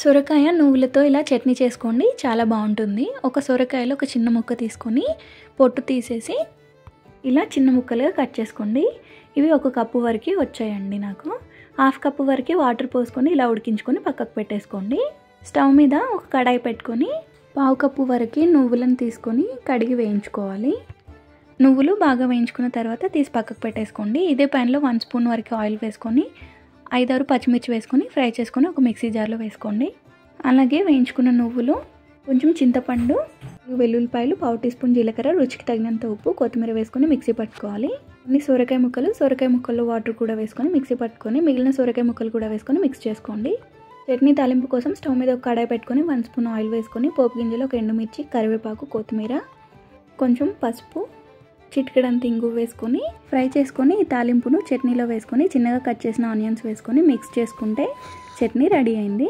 సొరకాయ నువ్వులతో ఇలా చట్నీ చేసుకోండి, చాలా బాగుంటుంది. ఒక సొరకాయలో ఒక చిన్న ముక్క తీసుకొని పొట్టు తీసేసి ఇలా చిన్న ముక్కలుగా కట్ చేసుకోండి. ఇవి 1 కప్పు వరకు వచ్చాయండి నాకు. 1/2 కప్పు వరకు వాటర్ పోసుకొని ఇలా ఉడికించుకొని పక్కకు పెట్టేసుకోండి. స్టవ్ మీద ఒక కడాయి పెట్టుకొని 1/2 కప్పు వరకు నువ్వులను తీసుకొని కడిగి వేయించుకోవాలి. నువ్వులు బాగా వేయించుకున్న తర్వాత తీసి పక్కకు పెట్టేసుకోండి. ఇదే ప్యాన్లో 1 స్పూన్ వరకు ఆయిల్ వేసుకొని 5-6 పచ్చిమిర్చి వేసుకొని ఫ్రై చేసుకొని ఒక మిక్సీ జార్లో వేసుకోండి. అలాగే వేయించుకున్న నువ్వులు, కొంచెం చింతపండు, వెల్లుల్లిపాయలు, 1/2 టీ స్పూన్ జీలకర్ర, రుచికి తగినంత ఉప్పు, కొత్తిమీర వేసుకొని మిక్సీ పట్టుకోవాలి. కొన్ని సొరకాయ ముక్కల్లో వాటర్ కూడా వేసుకొని మిక్సీ పట్టుకొని మిగిలిన సొరకాయ ముక్కలు కూడా వేసుకొని మిక్స్ చేసుకోండి. చట్నీ తాలింపు కోసం స్టవ్ మీద ఒక కడాయి పెట్టుకొని 1 స్పూన్ ఆయిల్ వేసుకొని పోపు గింజలు, 1 ఎండుమిర్చి, కరివేపాకు, కొత్తిమీర, కొంచెం పసుపు, చిటికెడంత ఇంగువ వేసుకొని ఫ్రై చేసుకొని ఈ తాలింపును చట్నీలో వేసుకొని చిన్నగా కట్ చేసిన ఆనియన్స్ వేసుకొని మిక్స్ చేసుకుంటే చట్నీ రెడీ అయింది.